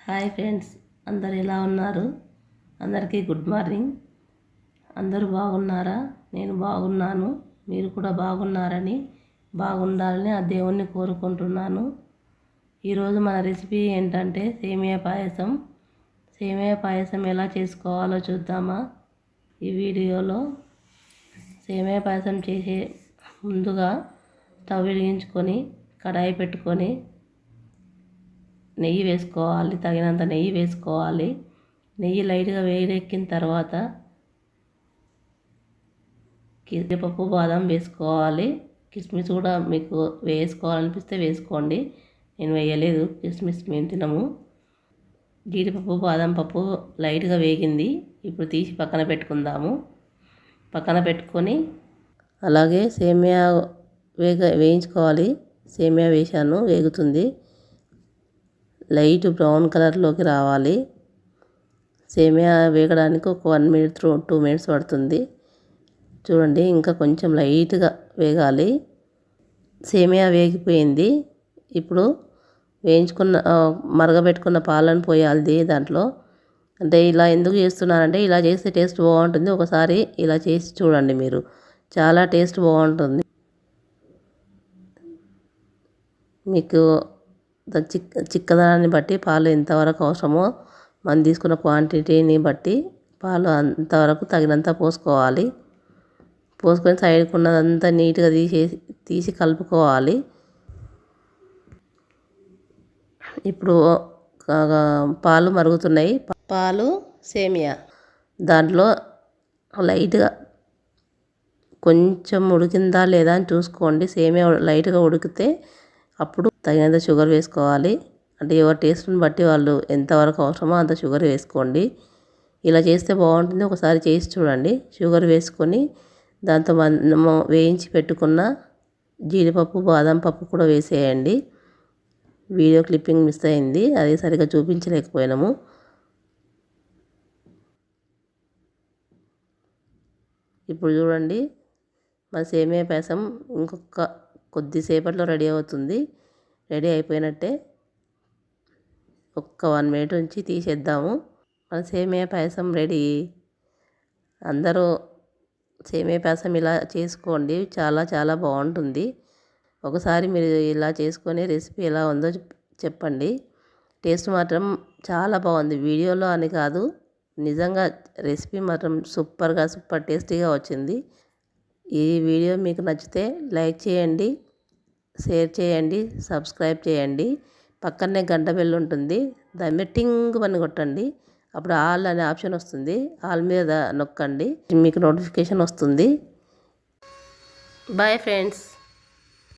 Hi friends, అందరు ఎలా ఉన్నారు? అందరికీ గుడ్ మార్నింగ్. అందరూ బాగున్నారా? నేను బాగున్నాను. మీరు కూడా బాగుండాలని ఆ దేవుణ్ణి కోరుకుంటున్నాను. ఈరోజు మన రెసిపీ ఏంటంటే సేమియా పాయసం. సేమియా పాయసం ఎలా చేసుకోవాలో చూద్దామా ఈ వీడియోలో. సేమియా పాయసం చేసే ముందుగా స్టవ్ వెలిగించుకొని కడాయి పెట్టుకొని నెయ్యి వేసుకోవాలి. తగినంత నెయ్యి వేసుకోవాలి. నెయ్యి లైట్గా వేడెక్కిన తర్వాత జీడిపప్పు బాదం వేసుకోవాలి. కిస్మిస్ కూడా మీకు వేసుకోవాలనిపిస్తే వేసుకోండి. నేను వేయలేదు కిస్మిస్, మేము తినము. జీడిపప్పు బాదం పప్పు లైట్గా వేగింది. ఇప్పుడు తీసి పక్కన పెట్టుకుందాము. పక్కన పెట్టుకొని అలాగే సేమియా వేయించుకోవాలి. సేమియా వేసాను, వేగుతుంది. లైట్ బ్రౌన్ కలర్లోకి రావాలి. సేమియా వేగడానికి ఒక 1 minute 2 minutes పడుతుంది. చూడండి, ఇంకా కొంచెం లైట్గా వేగాలి. సేమియా వేగిపోయింది. ఇప్పుడు మరగబెట్టుకున్న పాలను పోయాలి దాంట్లో. అంటే ఇలా ఎందుకు చేస్తున్నానంటే ఇలా చేస్తే టేస్ట్ బాగుంటుంది. ఒకసారి ఇలా చేసి చూడండి, మీరు చాలా టేస్ట్ బాగుంటుంది. మీకు చిక్కదనాన్ని బట్టి పాలు ఎంతవరకు అవసరమో మనం తీసుకున్న క్వాంటిటీని బట్టి పాలు అంతవరకు తగినంత పోసుకోవాలి. పోసుకొని సైడ్కి ఉన్నదంతా నీట్గా తీసి కలుపుకోవాలి. ఇప్పుడు పాలు మరుగుతున్నాయి. పాలు సేమియా దాంట్లో లైట్గా కొంచెం ఉడికిందా లేదా అని చూసుకోండి. సేమియా లైట్గా ఉడికితే అప్పుడు తగినంత షుగర్ వేసుకోవాలి. అంటే ఎవరి టేస్ట్ని బట్టి వాళ్ళు ఎంతవరకు అవసరమో అంత షుగర్ వేసుకోండి. ఇలా చేస్తే బాగుంటుంది. ఒకసారి చేసి చూడండి. షుగర్ వేసుకొని దాంతో మనము వేయించి పెట్టుకున్న జీడిపప్పు బాదం పప్పు కూడా వేసేయండి. వీడియో క్లిప్పింగ్ మిస్ అయింది, అది సరిగ్గా చూపించలేకపోయినాము. ఇప్పుడు చూడండి, మన సేమియా పాయసం ఇంకొక కొద్దిసేపట్లో రెడీ అవుతుంది. రెడీ అయిపోయినట్టే. ఒక్క 1 minute నుంచి తీసేద్దాము. మన సేమియా పాయసం రెడీ. అందరూ సేమియా పాయసం ఇలా చేసుకోండి, చాలా చాలా బాగుంటుంది. ఒకసారి మీరు ఇలా చేసుకొని రెసిపీ ఎలా ఉందో చెప్పండి. టేస్ట్ మాత్రం చాలా బాగుంది. వీడియోలో అని కాదు, నిజంగా రెసిపీ మాత్రం సూపర్ టేస్టీగా వచ్చింది. ఈ వీడియో మీకు నచ్చితే లైక్ చేయండి, షేర్ చేయండి, సబ్స్క్రైబ్ చేయండి. పక్కనే గంట బెల్ ఉంటుంది, దాన్ని టింగ్ అని కొట్టండి. అప్పుడు ఆల్ అనే ఆప్షన్ వస్తుంది. ఆల్ మీద నొక్కండి, మీకు నోటిఫికేషన్ వస్తుంది. Bye friends.